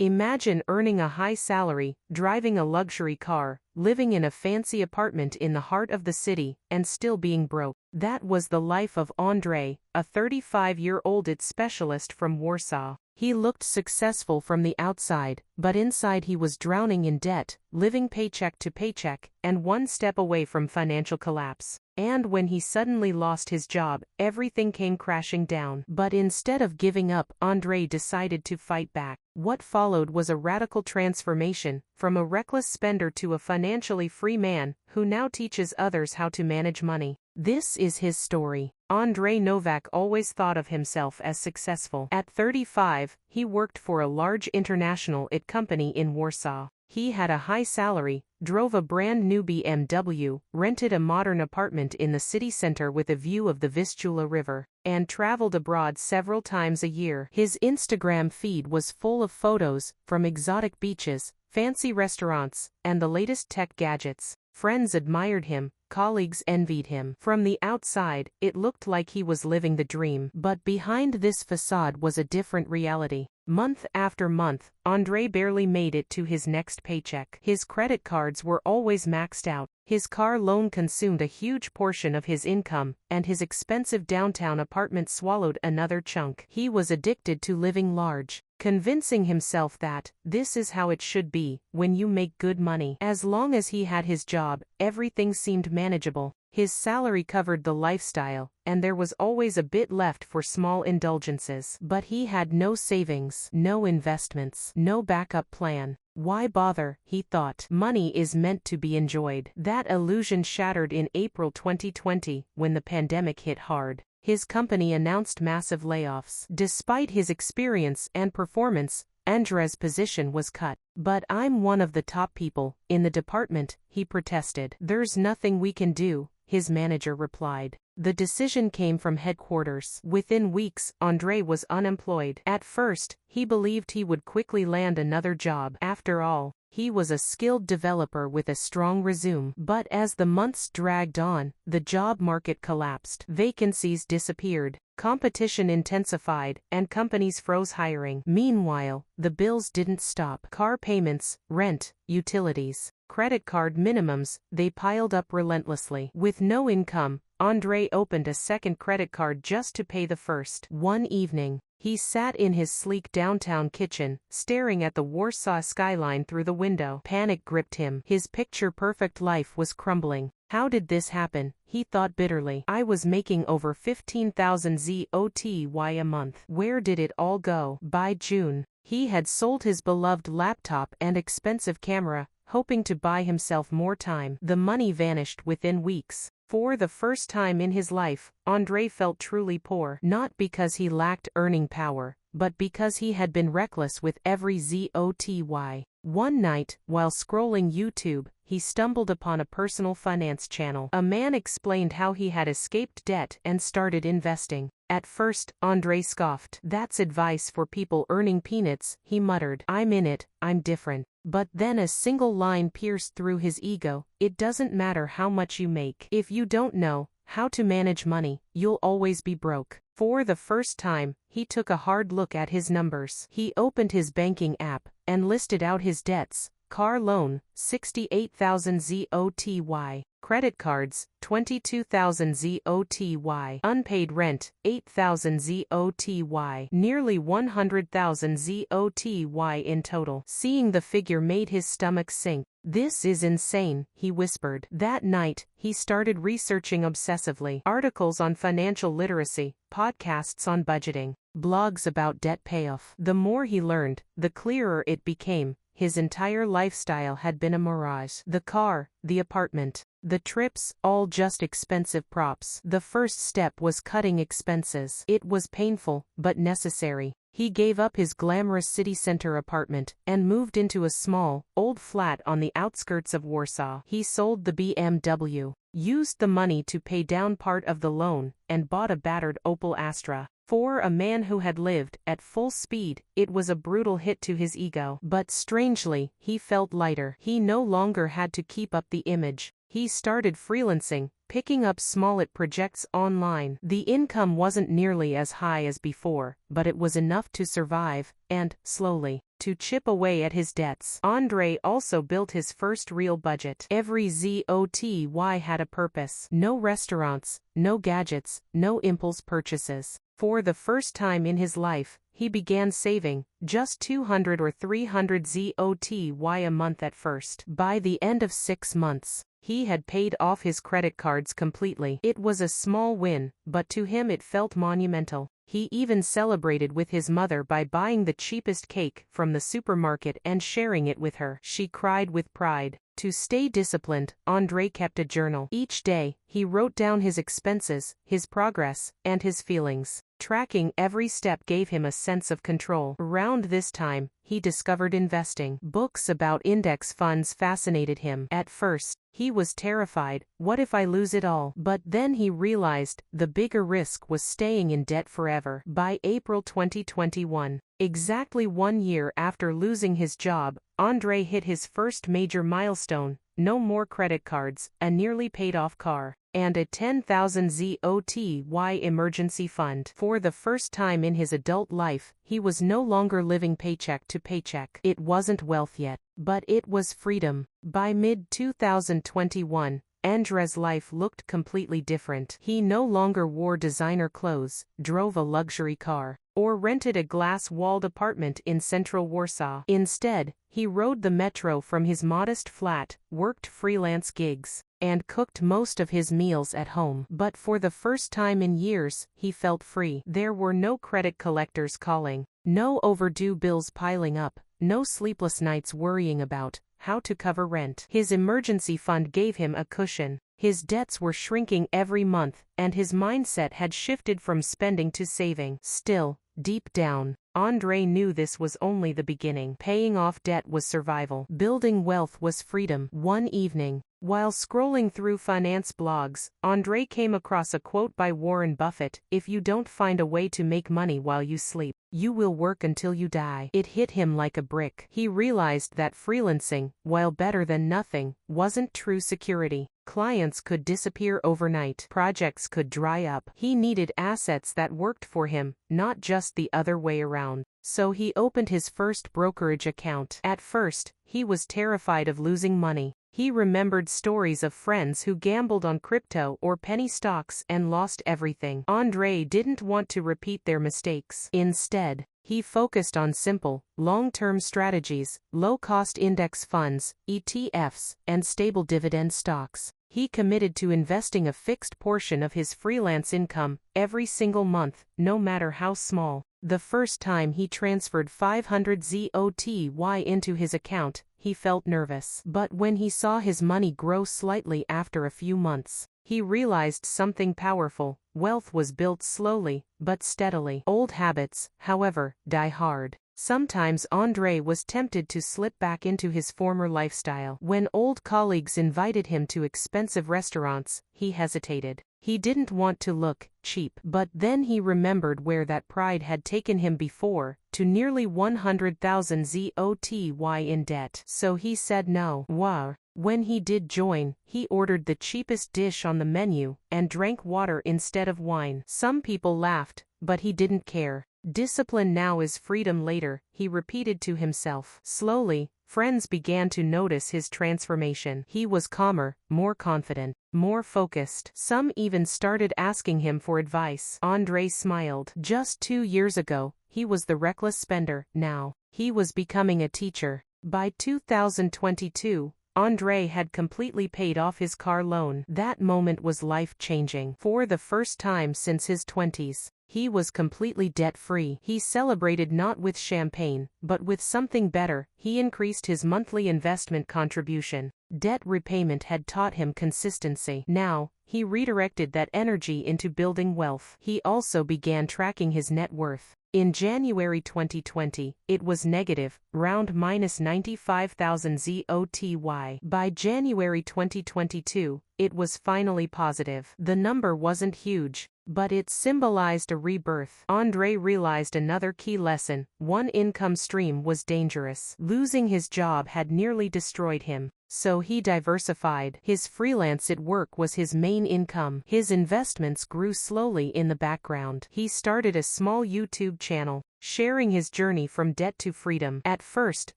Imagine earning a high salary, driving a luxury car, living in a fancy apartment in the heart of the city, and still being broke. That was the life of Andrzej, a 35-year-old IT specialist from Warsaw. He looked successful from the outside, but inside he was drowning in debt, living paycheck to paycheck, and one step away from financial collapse. And when he suddenly lost his job, everything came crashing down. But instead of giving up, Andrzej decided to fight back. What followed was a radical transformation, from a reckless spender to a financially free man, who now teaches others how to manage money. This is his story. Andrzej Novak always thought of himself as successful. At 35, he worked for a large international IT company in Warsaw. He had a high salary, drove a brand new BMW, rented a modern apartment in the city center with a view of the Vistula River, and traveled abroad several times a year. His Instagram feed was full of photos, from exotic beaches, fancy restaurants, and the latest tech gadgets. Friends admired him, colleagues envied him. From the outside, it looked like he was living the dream. But behind this facade was a different reality. Month after month, Andrzej barely made it to his next paycheck. His credit cards were always maxed out. His car loan consumed a huge portion of his income, and his expensive downtown apartment swallowed another chunk. He was addicted to living large, convincing himself that this is how it should be when you make good money. As long as he had his job, everything seemed manageable. His salary covered the lifestyle, and there was always a bit left for small indulgences. But he had no savings, no investments, no backup plan. Why bother, he thought. Money is meant to be enjoyed. That illusion shattered in April 2020, when the pandemic hit hard. His company announced massive layoffs. Despite his experience and performance, Andrzej's position was cut. "But I'm one of the top people in the department," he protested. "There's nothing we can do," his manager replied. The decision came from headquarters. Within weeks, Andrzej was unemployed. At first, he believed he would quickly land another job. After all, he was a skilled developer with a strong resume. But as the months dragged on, the job market collapsed. Vacancies disappeared, competition intensified, and companies froze hiring. Meanwhile, the bills didn't stop. Car payments, rent, utilities, credit card minimums, they piled up relentlessly. With no income, Andrzej opened a second credit card just to pay the first. One evening, he sat in his sleek downtown kitchen, staring at the Warsaw skyline through the window. Panic gripped him. His picture-perfect life was crumbling. How did this happen? He thought bitterly. I was making over 15,000 złoty a month. Where did it all go? By June, he had sold his beloved laptop and expensive camera, hoping to buy himself more time. The money vanished within weeks. For the first time in his life, Andrzej felt truly poor. Not because he lacked earning power, but because he had been reckless with every złoty. One night, while scrolling YouTube, he stumbled upon a personal finance channel. A man explained how he had escaped debt and started investing. At first, Andrzej scoffed. "That's advice for people earning peanuts," he muttered. "I'm in it, I'm different." But then a single line pierced through his ego. "It doesn't matter how much you make. If you don't know how to manage money, you'll always be broke." For the first time, he took a hard look at his numbers. He opened his banking app and listed out his debts. Car loan, 68,000 złoty. Credit cards, 22,000 złoty. Unpaid rent, 8,000 złoty. Nearly 100,000 złoty in total. Seeing the figure made his stomach sink. "This is insane," he whispered. That night, he started researching obsessively. Articles on financial literacy, podcasts on budgeting, blogs about debt payoff. The more he learned, the clearer it became. His entire lifestyle had been a mirage. The car, the apartment, the trips, all just expensive props. The first step was cutting expenses. It was painful, but necessary. He gave up his glamorous city center apartment and moved into a small, old flat on the outskirts of Warsaw. He sold the BMW, used the money to pay down part of the loan, and bought a battered Opel Astra. For a man who had lived at full speed, it was a brutal hit to his ego. But strangely, he felt lighter. He no longer had to keep up the image. He started freelancing, picking up small projects online. The income wasn't nearly as high as before, but it was enough to survive, and, slowly, to chip away at his debts. Andrzej also built his first real budget. Every złoty had a purpose. No restaurants, no gadgets, no impulse purchases. For the first time in his life, he began saving, just 200 or 300 złoty a month at first. By the end of 6 months, he had paid off his credit cards completely. It was a small win, but to him it felt monumental. He even celebrated with his mother by buying the cheapest cake from the supermarket and sharing it with her. She cried with pride. To stay disciplined, Andrzej kept a journal. Each day, he wrote down his expenses, his progress, and his feelings. Tracking every step gave him a sense of control. Around this time, he discovered investing. Books about index funds fascinated him. At first, he was terrified. What if I lose it all? But then he realized the bigger risk was staying in debt forever. By April 2021, exactly 1 year after losing his job, Andrzej hit his first major milestone: no more credit cards, a nearly paid-off car, and a 10,000 złoty emergency fund. For the first time in his adult life, he was no longer living paycheck to paycheck. It wasn't wealth yet, but it was freedom. By mid-2021, Andrzej's life looked completely different. He no longer wore designer clothes, drove a luxury car, or rented a glass-walled apartment in central Warsaw. Instead, he rode the metro from his modest flat, worked freelance gigs, and cooked most of his meals at home. But for the first time in years, he felt free. There were no credit collectors calling, no overdue bills piling up, no sleepless nights worrying about how to cover rent. His emergency fund gave him a cushion. His debts were shrinking every month, and his mindset had shifted from spending to saving. Still, deep down, Andrzej knew this was only the beginning. Paying off debt was survival. Building wealth was freedom. One evening, while scrolling through finance blogs, Andrzej came across a quote by Warren Buffett: "If you don't find a way to make money while you sleep, you will work until you die." It hit him like a brick. He realized that freelancing, while better than nothing, wasn't true security. Clients could disappear overnight. Projects could dry up. He needed assets that worked for him, not just the other way around. So he opened his first brokerage account. At first, he was terrified of losing money. He remembered stories of friends who gambled on crypto or penny stocks and lost everything. Andrzej didn't want to repeat their mistakes. Instead, he focused on simple, long-term strategies, low-cost index funds, ETFs, and stable dividend stocks. He committed to investing a fixed portion of his freelance income every single month, no matter how small. The first time he transferred 500 złoty into his account, he felt nervous. But when he saw his money grow slightly after a few months, he realized something powerful. Wealth was built slowly, but steadily. Old habits, however, die hard. Sometimes Andrzej was tempted to slip back into his former lifestyle. When old colleagues invited him to expensive restaurants, he hesitated. He didn't want to look cheap. But then he remembered where that pride had taken him before, to nearly 100,000 złoty in debt. So he said no. Wow. When he did join, he ordered the cheapest dish on the menu, and drank water instead of wine. Some people laughed, but he didn't care. "Discipline now is freedom later," he repeated to himself. Slowly, friends began to notice his transformation. He was calmer, more confident, more focused. Some even started asking him for advice. Andrzej smiled. Just 2 years ago, he was the reckless spender. Now, he was becoming a teacher. By 2022, Andrzej had completely paid off his car loan. That moment was life-changing. For the first time since his 20s, he was completely debt-free. He celebrated not with champagne, but with something better. He increased his monthly investment contribution. Debt repayment had taught him consistency. Now, he redirected that energy into building wealth. He also began tracking his net worth. In January 2020, it was negative, round -95,000 złoty. By January 2022, it was finally positive. The number wasn't huge, but it symbolized a rebirth. Andrzej realized another key lesson: one income stream was dangerous. Losing his job had nearly destroyed him. So he diversified. His freelance at work was his main income. His investments grew slowly in the background. He started a small YouTube channel, sharing his journey from debt to freedom. At first,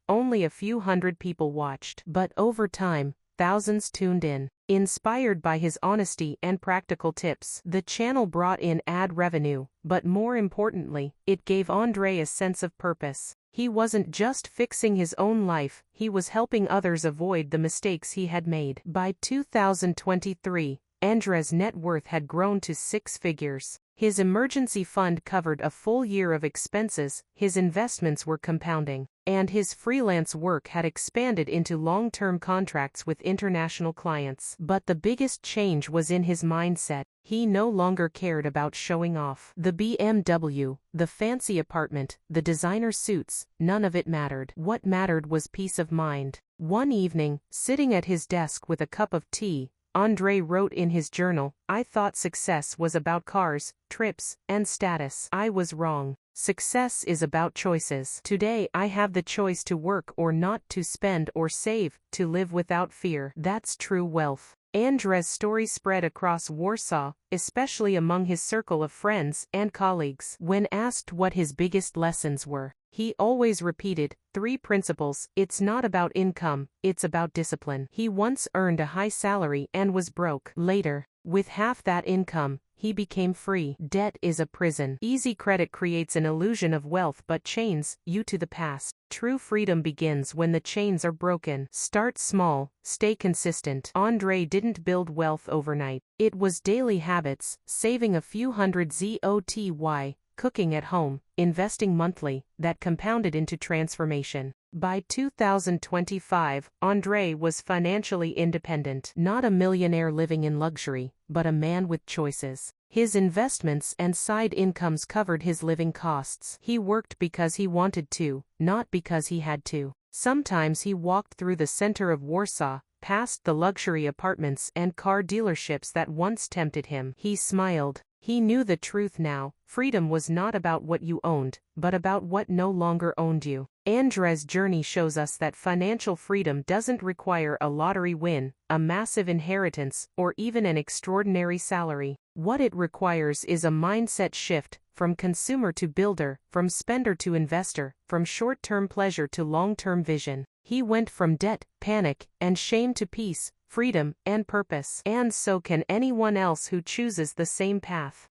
only a few hundred people watched, but over time, thousands tuned in. Inspired by his honesty and practical tips, the channel brought in ad revenue, but more importantly, it gave Andrzej a sense of purpose. He wasn't just fixing his own life, he was helping others avoid the mistakes he had made. By 2023, Andrzej's net worth had grown to 6 figures. His emergency fund covered a full year of expenses, his investments were compounding, and his freelance work had expanded into long-term contracts with international clients. But the biggest change was in his mindset. He no longer cared about showing off. The BMW, the fancy apartment, the designer suits, none of it mattered. What mattered was peace of mind. One evening, sitting at his desk with a cup of tea, Andrzej wrote in his journal, "I thought success was about cars, trips, and status. I was wrong. Success is about choices. Today I have the choice to work or not, to spend or save, to live without fear. That's true wealth." Andrzej's story spread across Warsaw, especially among his circle of friends and colleagues. When asked what his biggest lessons were, he always repeated 3 principles: it's not about income, it's about discipline. He once earned a high salary and was broke. Later, with half that income, he became free. Debt is a prison. Easy credit creates an illusion of wealth but chains you to the past. True freedom begins when the chains are broken. Start small, stay consistent. Andrzej didn't build wealth overnight. It was daily habits, saving a few hundred złoty, cooking at home, investing monthly, that compounded into transformation. By 2025, Andrzej was financially independent. Not a millionaire living in luxury, but a man with choices. His investments and side incomes covered his living costs. He worked because he wanted to, not because he had to. Sometimes he walked through the center of Warsaw, past the luxury apartments and car dealerships that once tempted him. He smiled. He knew the truth now. Freedom was not about what you owned, but about what no longer owned you. Andrzej's journey shows us that financial freedom doesn't require a lottery win, a massive inheritance, or even an extraordinary salary. What it requires is a mindset shift, from consumer to builder, from spender to investor, from short-term pleasure to long-term vision. He went from debt, panic, and shame to peace, freedom, and purpose. And so can anyone else who chooses the same path.